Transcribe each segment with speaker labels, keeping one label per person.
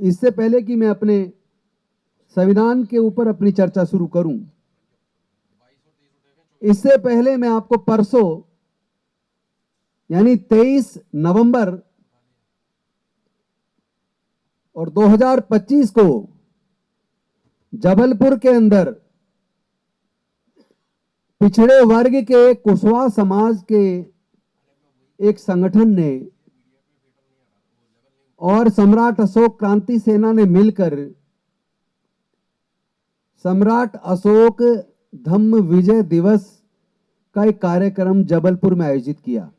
Speaker 1: इससे पहले कि मैं अपने संविधान के ऊपर अपनी चर्चा शुरू करूं, इससे पहले मैं आपको परसों यानी 23 नवंबर और 2025 को जबलपुर के अंदर पिछड़े वर्ग के कुशवाहा समाज के एक संगठन ने और सम्राट अशोक क्रांति सेना ने मिलकर सम्राट अशोक धम्म विजय दिवस का एक कार्यक्रम जबलपुर में आयोजित किया।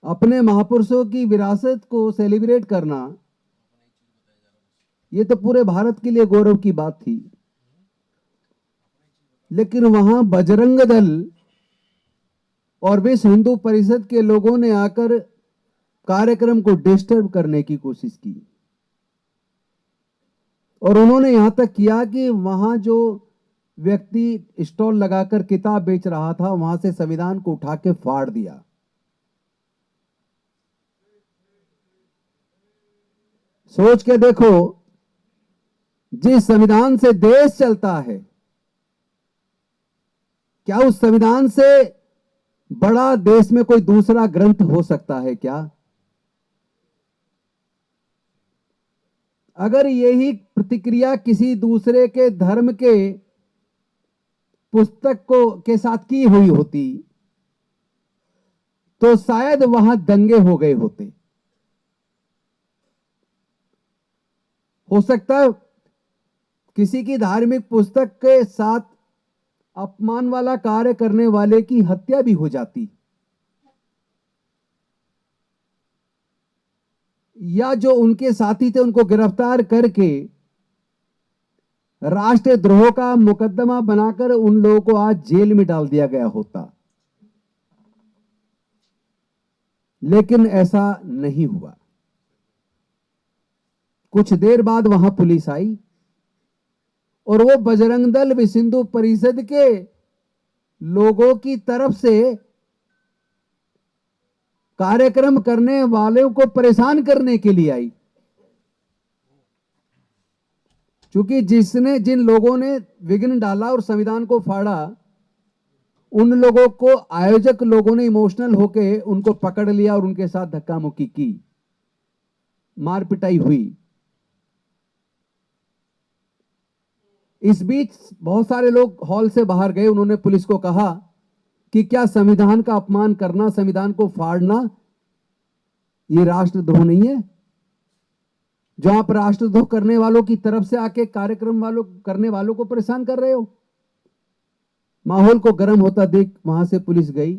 Speaker 1: अपने महापुरुषों की विरासत को सेलिब्रेट करना, ये तो पूरे भारत के लिए गौरव की बात थी। लेकिन वहां बजरंग दल और विश्व हिंदू परिषद के लोगों ने आकर कार्यक्रम को डिस्टर्ब करने की कोशिश की और उन्होंने यहां तक किया कि वहां जो व्यक्ति स्टॉल लगाकर किताब बेच रहा था, वहां से संविधान को उठा के फाड़ दिया। सोच के देखो, जिस संविधान से देश चलता है, क्या उस संविधान से बड़ा देश में कोई दूसरा ग्रंथ हो सकता है क्या? अगर यही प्रतिक्रिया किसी दूसरे के धर्म के पुस्तक को के साथ की हुई होती तो शायद वहां दंगे हो गए होते। हो सकता है किसी की धार्मिक पुस्तक के साथ अपमान वाला कार्य करने वाले की हत्या भी हो जाती, या जो उनके साथी थे उनको गिरफ्तार करके राष्ट्रद्रोह का मुकदमा बनाकर उन लोगों को आज जेल में डाल दिया गया होता। लेकिन ऐसा नहीं हुआ। कुछ देर बाद वहां पुलिस आई और वो बजरंग दल विश्व हिंदू परिषद के लोगों की तरफ से कार्यक्रम करने वालों को परेशान करने के लिए आई। क्योंकि जिन लोगों ने विघ्न डाला और संविधान को फाड़ा, उन लोगों को आयोजक लोगों ने इमोशनल होकर उनको पकड़ लिया और उनके साथ धक्का मुक्की की, मार पिटाई हुई। इस बीच बहुत सारे लोग हॉल से बाहर गए। उन्होंने पुलिस को कहा कि क्या संविधान का अपमान करना, संविधान को फाड़ना, ये राष्ट्रद्रोह नहीं है? जो आप राष्ट्रद्रोह करने वालों की तरफ से आके कार्यक्रम करने वालों को परेशान कर रहे हो। माहौल को गर्म होता देख वहां से पुलिस गई,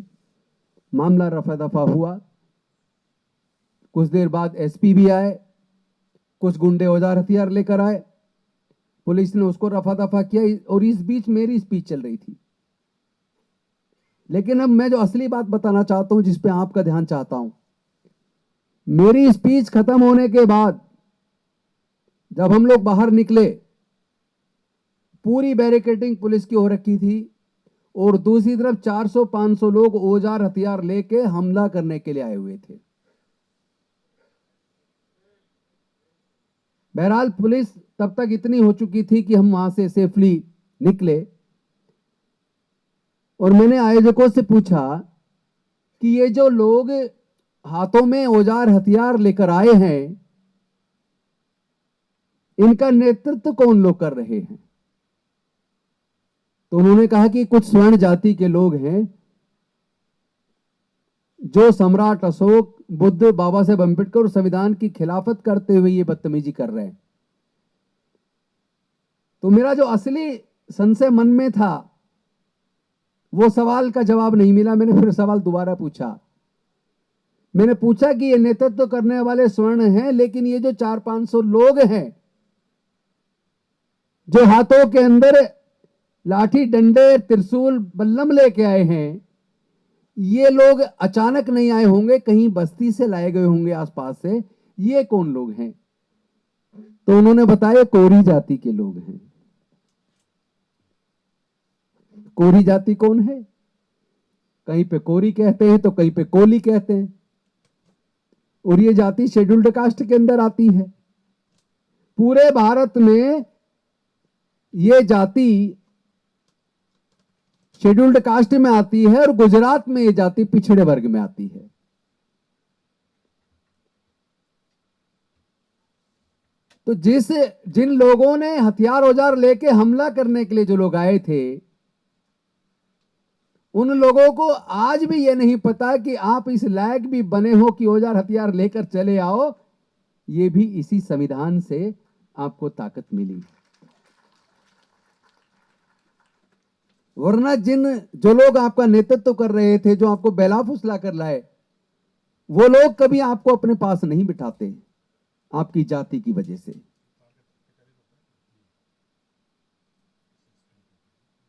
Speaker 1: मामला रफा दफा हुआ। कुछ देर बाद एसपी भी आए, कुछ गुंडे औजार हथियार लेकर आए, पुलिस ने उसको रफा दफा किया और इस बीच मेरी स्पीच चल रही थी। लेकिन अब मैं जो असली बात बताना चाहता हूं, जिस पे आपका ध्यान चाहता हूं, मेरी स्पीच खत्म होने के बाद जब हम लोग बाहर निकले, पूरी बैरिकेडिंग पुलिस की हो रखी थी और दूसरी तरफ 400-500 लोग औजार हथियार लेके हमला करने के लिए आए हुए थे। बहरहाल पुलिस तब तक इतनी हो चुकी थी कि हम वहां से सेफली निकले और मैंने आयोजकों से पूछा कि ये जो लोग हाथों में औजार हथियार लेकर आए हैं, इनका नेतृत्व कौन लोग कर रहे हैं? तो उन्होंने कहा कि कुछ स्वर्ण जाति के लोग हैं जो सम्राट अशोक, बुद्ध, बाबा साहेब अंबेडकर और संविधान की खिलाफत करते हुए ये बदतमीजी कर रहे हैं। तो मेरा जो असली संशय मन में था, वो सवाल का जवाब नहीं मिला। मैंने फिर सवाल दोबारा पूछा। मैंने पूछा कि ये नेतृत्व करने वाले स्वर्ण हैं, लेकिन ये जो 400-500 लोग हैं जो हाथों के अंदर लाठी, डंडे, त्रिशूल, बल्लम लेके आए हैं, ये लोग अचानक नहीं आए होंगे, कहीं बस्ती से लाए गए होंगे आसपास से। ये कौन लोग हैं? तो उन्होंने बताया कोरी जाति के लोग हैं। कोरी जाति कौन है? कहीं पे कोरी कहते हैं तो कहीं पे कोली कहते हैं। और ये जाति शेड्यूल्ड कास्ट के अंदर आती है। पूरे भारत में ये जाति शेड्यूल्ड कास्ट में आती है और गुजरात में ये जाति पिछड़े वर्ग में आती है। तो जिन लोगों ने हथियार औजार लेके हमला करने के लिए जो लोग आए थे, उन लोगों को आज भी ये नहीं पता कि आप इस लायक भी बने हो कि औजार हथियार लेकर चले आओ। ये भी इसी संविधान से आपको ताकत मिली। वरना जो लोग आपका नेतृत्व कर रहे थे, जो आपको बेला फुसला कर लाए, वो लोग कभी आपको अपने पास नहीं बिठाते आपकी जाति की वजह से।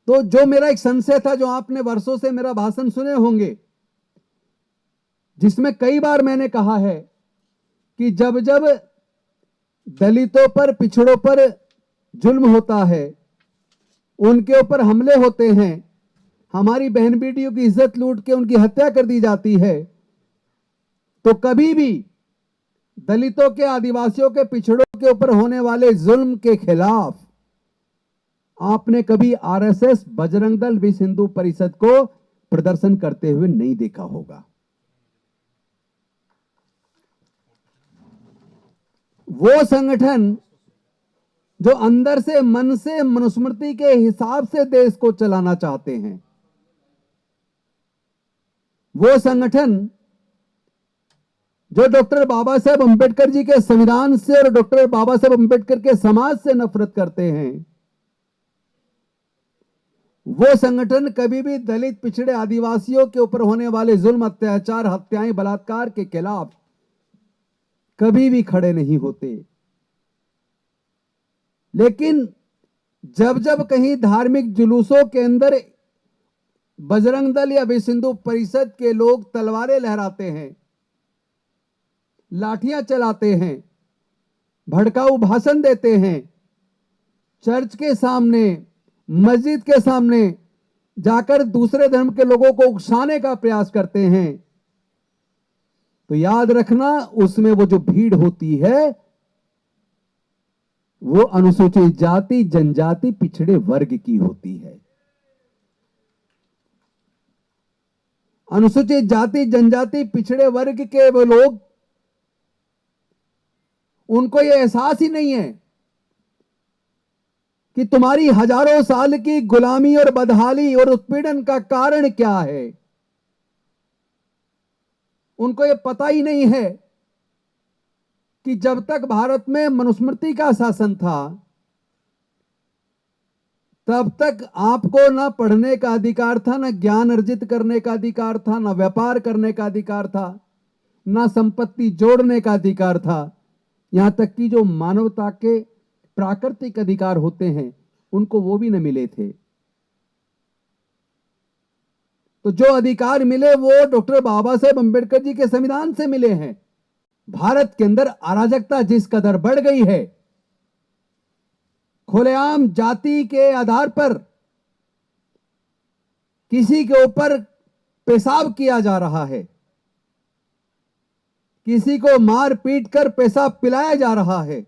Speaker 1: तो जो मेरा एक संशय था, जो आपने वर्षों से मेरा भाषण सुने होंगे, जिसमें कई बार मैंने कहा है कि जब जब दलितों पर, पिछड़ों पर जुल्म होता है, उनके ऊपर हमले होते हैं, हमारी बहन बेटियों की इज्जत लूट के उनकी हत्या कर दी जाती है, तो कभी भी दलितों के, आदिवासियों के, पिछड़ों के ऊपर होने वाले जुल्म के खिलाफ आपने कभी आरएसएस, बजरंग दल, विश्व हिंदू परिषद को प्रदर्शन करते हुए नहीं देखा होगा। वो संगठन जो अंदर से, मन से, मनुस्मृति के हिसाब से देश को चलाना चाहते हैं, वो संगठन जो डॉक्टर बाबा साहेब अंबेडकर जी के संविधान से और डॉक्टर बाबा साहेब अंबेडकर के समाज से नफरत करते हैं, वो संगठन कभी भी दलित, पिछड़े, आदिवासियों के ऊपर होने वाले जुल्म, अत्याचार, हत्याएं, बलात्कार के खिलाफ कभी भी खड़े नहीं होते। लेकिन जब जब कहीं धार्मिक जुलूसों के अंदर बजरंग दल या विश्व हिंदू परिषद के लोग तलवारें लहराते हैं, लाठियां चलाते हैं, भड़काऊ भाषण देते हैं, चर्च के सामने, मस्जिद के सामने जाकर दूसरे धर्म के लोगों को उकसाने का प्रयास करते हैं, तो याद रखना, उसमें वो जो भीड़ होती है, वो अनुसूचित जाति, जनजाति, पिछड़े वर्ग की होती है। अनुसूचित जाति, जनजाति, पिछड़े वर्ग के वो लोग, उनको ये एहसास ही नहीं है कि तुम्हारी हजारों साल की गुलामी और बदहाली और उत्पीड़न का कारण क्या है। उनको ये पता ही नहीं है कि जब तक भारत में मनुस्मृति का शासन था, तब तक आपको ना पढ़ने का अधिकार था, ना ज्ञान अर्जित करने का अधिकार था, ना व्यापार करने का अधिकार था, ना संपत्ति जोड़ने का अधिकार था। यहां तक कि जो मानवता के प्राकृतिक अधिकार होते हैं, उनको वो भी न मिले थे। तो जो अधिकार मिले वो डॉक्टर बाबा साहेब अंबेडकर जी के संविधान से मिले हैं। भारत के अंदर अराजकता जिस कदर बढ़ गई है, खुलेआम जाति के आधार पर किसी के ऊपर पेशाब किया जा रहा है, किसी को मार पीट कर पेशाब पिलाया जा रहा है,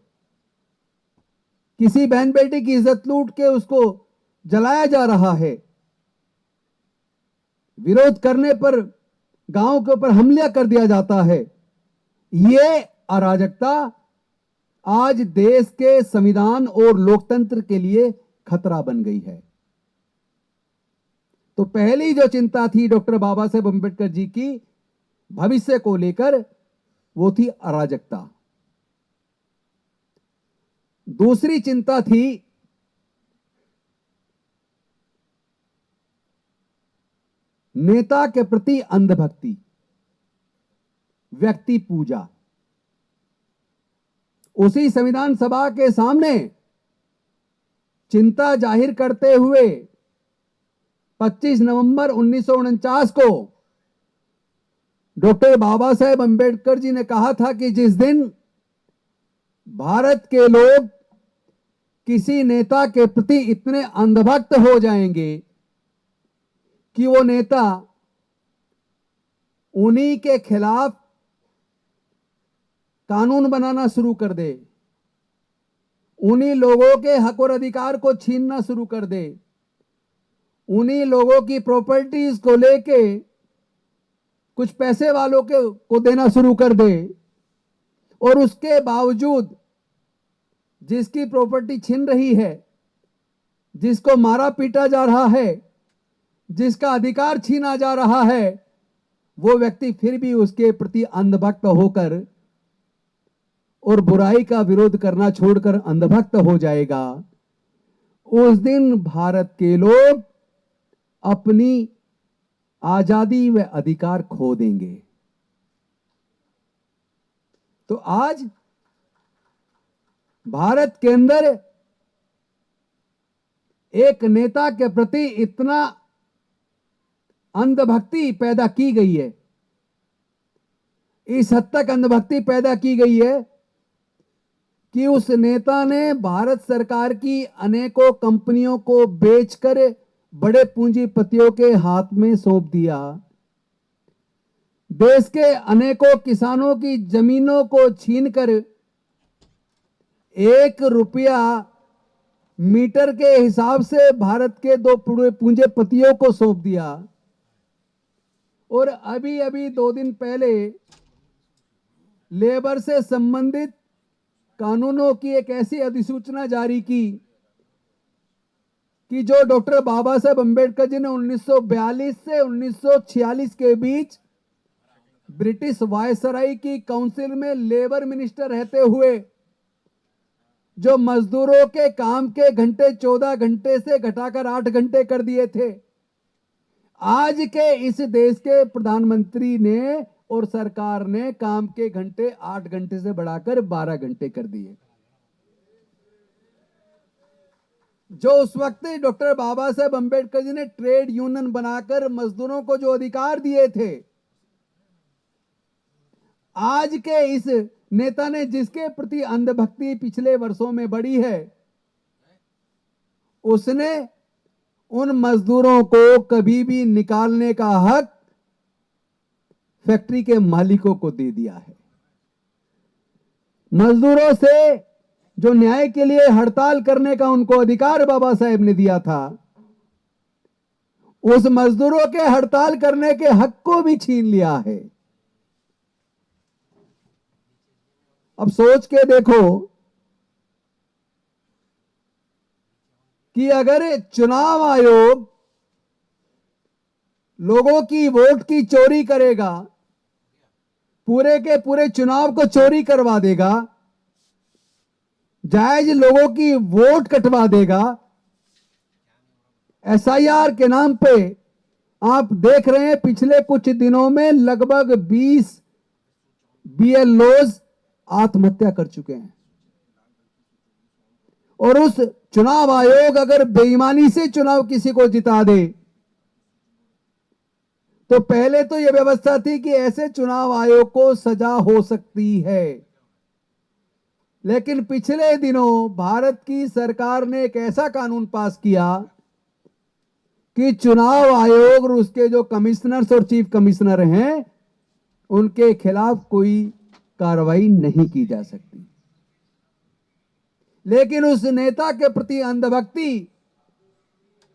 Speaker 1: किसी बहन बेटी की इज्जत लूट के उसको जलाया जा रहा है, विरोध करने पर गांव के ऊपर हमला कर दिया जाता है। ये अराजकता आज देश के संविधान और लोकतंत्र के लिए खतरा बन गई है। तो पहली जो चिंता थी डॉक्टर बाबा साहेब अंबेडकर जी की भविष्य को लेकर, वो थी अराजकता। दूसरी चिंता थी नेता के प्रति अंधभक्ति, व्यक्ति पूजा। उसी संविधान सभा के सामने चिंता जाहिर करते हुए 25 नवंबर 1949 को डॉक्टर बाबा साहेब अंबेडकर जी ने कहा था कि जिस दिन भारत के लोग किसी नेता के प्रति इतने अंधभक्त हो जाएंगे कि वो नेता उन्हीं के खिलाफ कानून बनाना शुरू कर दे, उन्हीं लोगों के हक और अधिकार को छीनना शुरू कर दे, उन्हीं लोगों की प्रॉपर्टीज को लेके कुछ पैसे वालों को देना शुरू कर दे, और उसके बावजूद जिसकी प्रॉपर्टी छीन रही है, जिसको मारा पीटा जा रहा है, जिसका अधिकार छीना जा रहा है, वो व्यक्ति फिर भी उसके प्रति अंधभक्त होकर और बुराई का विरोध करना छोड़कर अंधभक्त हो जाएगा। उस दिन भारत के लोग अपनी आजादी व अधिकार खो देंगे। तो आज भारत के अंदर एक नेता के प्रति इतना अंधभक्ति पैदा की गई है, इस हद तक अंधभक्ति पैदा की गई है कि उस नेता ने भारत सरकार की अनेकों कंपनियों को बेचकर बड़े पूंजीपतियों के हाथ में सौंप दिया। देश के अनेकों किसानों की जमीनों को छीनकर 1 रुपया मीटर के हिसाब से भारत के 2 पूंजीपतियों को सौंप दिया। और अभी अभी 2 दिन पहले लेबर से संबंधित कानूनों की एक ऐसी अधिसूचना जारी की कि जो डॉक्टर बाबा साहेब अंबेडकर जी ने 1942 से 1946 के बीच ब्रिटिश वायसराय की काउंसिल में लेबर मिनिस्टर रहते हुए जो मजदूरों के काम के घंटे 14 घंटे से घटाकर 8 घंटे कर दिए थे, आज के इस देश के प्रधानमंत्री ने और सरकार ने काम के घंटे 8 घंटे से बढ़ाकर 12 घंटे कर दिए। जो उस वक्त डॉक्टर बाबा साहेब अंबेडकर जी ने ट्रेड यूनियन बनाकर मजदूरों को जो अधिकार दिए थे, आज के इस नेता ने जिसके प्रति अंधभक्ति पिछले वर्षों में बढ़ी है, उसने उन मजदूरों को कभी भी निकालने का हक फैक्ट्री के मालिकों को दे दिया है। मजदूरों से जो न्याय के लिए हड़ताल करने का उनको अधिकार बाबा साहेब ने दिया था, उस मजदूरों के हड़ताल करने के हक को भी छीन लिया है। अब सोच के देखो कि अगर चुनाव आयोग लोगों की वोट की चोरी करेगा, पूरे के पूरे चुनाव को चोरी करवा देगा, जायज लोगों की वोट कटवा देगा, एसआईआर के नाम पे आप देख रहे हैं पिछले कुछ दिनों में लगभग 20 बीएलओज आत्महत्या कर चुके हैं। और उस चुनाव आयोग अगर बेईमानी से चुनाव किसी को जिता दे, तो पहले तो यह व्यवस्था थी कि ऐसे चुनाव आयोग को सजा हो सकती है, लेकिन पिछले दिनों भारत की सरकार ने एक ऐसा कानून पास किया कि चुनाव आयोग और उसके जो कमिश्नर्स और चीफ कमिश्नर हैं, उनके खिलाफ कोई कार्रवाई नहीं की जा सकती। लेकिन उस नेता के प्रति अंधभक्ति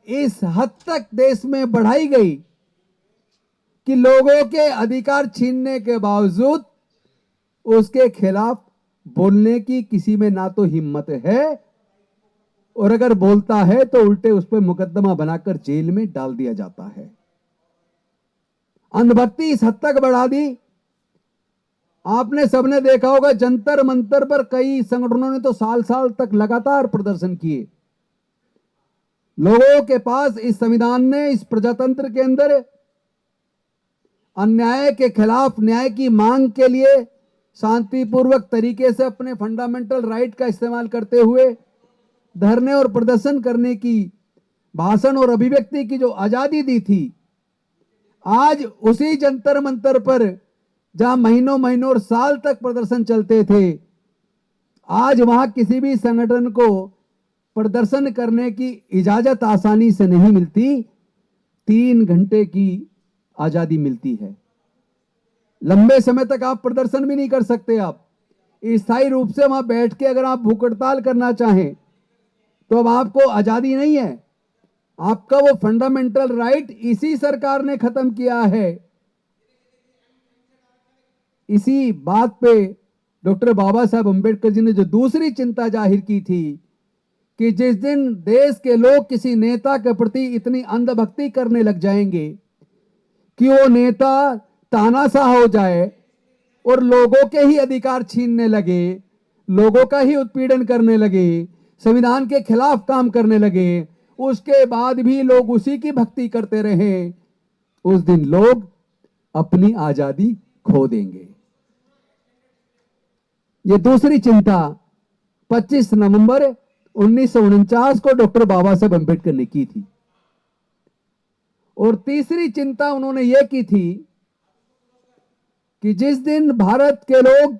Speaker 1: इस हद तक देश में बढ़ाई गई कि लोगों के अधिकार छीनने के बावजूद उसके खिलाफ बोलने की किसी में ना तो हिम्मत है, और अगर बोलता है तो उल्टे उस पर मुकदमा बनाकर जेल में डाल दिया जाता है। अंधभक्ति इस हद तक बढ़ा दी। आपने सबने देखा होगा, जंतर मंतर पर कई संगठनों ने तो साल साल तक लगातार प्रदर्शन किए। लोगों के पास इस संविधान ने, इस प्रजातंत्र के अंदर अन्याय के खिलाफ न्याय की मांग के लिए शांतिपूर्वक तरीके से अपने फंडामेंटल राइट का इस्तेमाल करते हुए धरने और प्रदर्शन करने की, भाषण और अभिव्यक्ति की जो आजादी दी थी, आज उसी जंतर मंतर पर जहां महीनों महीनों और साल तक प्रदर्शन चलते थे, आज वहां किसी भी संगठन को प्रदर्शन करने की इजाजत आसानी से नहीं मिलती। 3 घंटे की आजादी मिलती है। लंबे समय तक आप प्रदर्शन भी नहीं कर सकते। आप स्थायी रूप से वहां बैठ के अगर आप भूख हड़ताल करना चाहें तो अब आपको आजादी नहीं है। आपका वो फंडामेंटल राइट इसी सरकार ने खत्म किया है। इसी बात पे डॉक्टर बाबा साहब अंबेडकर जी ने जो दूसरी चिंता जाहिर की थी कि जिस दिन देश के लोग किसी नेता के प्रति इतनी अंधभक्ति करने लग जाएंगे कि वो नेता तानाशाह हो जाए और लोगों के ही अधिकार छीनने लगे, लोगों का ही उत्पीड़न करने लगे, संविधान के खिलाफ काम करने लगे, उसके बाद भी लोग उसी की भक्ति करते रहे, उस दिन लोग अपनी आजादी खो देंगे। ये दूसरी चिंता 25 नवंबर 1949 को डॉक्टर बाबा साहब अंबेडकर ने की थी। और तीसरी चिंता उन्होंने यह की थी कि जिस दिन भारत के लोग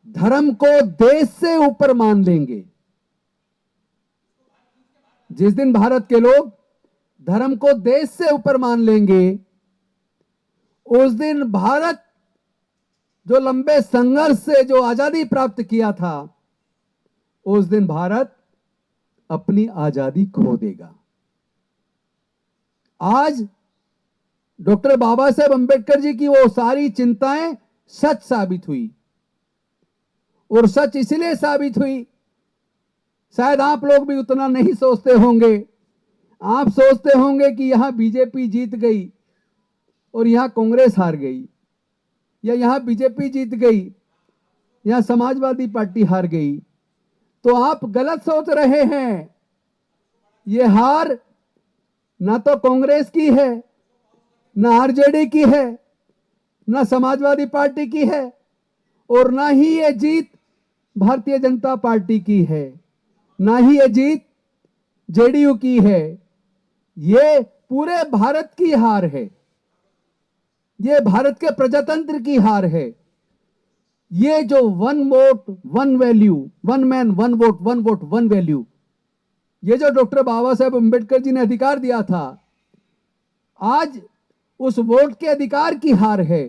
Speaker 1: धर्म को देश से ऊपर मान लेंगे, जिस दिन भारत के लोग धर्म को देश से ऊपर मान लेंगे, उस दिन भारत जो लंबे संघर्ष से जो आजादी प्राप्त किया था, उस दिन भारत अपनी आजादी खो देगा। आज डॉक्टर बाबा साहेब अंबेडकर जी की वो सारी चिंताएं सच साबित हुई। और सच इसलिए साबित हुई, शायद आप लोग भी उतना नहीं सोचते होंगे। आप सोचते होंगे कि यहां बीजेपी जीत गई और यहां कांग्रेस हार गई, या यहां बीजेपी जीत गई, यहां समाजवादी पार्टी हार गई। तो आप गलत सोच रहे हैं। ये हार ना तो कांग्रेस की है, ना आरजेडी की है, ना समाजवादी पार्टी की है, और ना ही ये जीत भारतीय जनता पार्टी की है, ना ही ये जीत जेडीयू की है। ये पूरे भारत की हार है। ये भारत के प्रजातंत्र की हार है। ये जो one vote one value, one man one vote one value, ये जो डॉक्टर बाबा साहेब अंबेडकर जी ने अधिकार दिया था, आज उस वोट के अधिकार की हार है।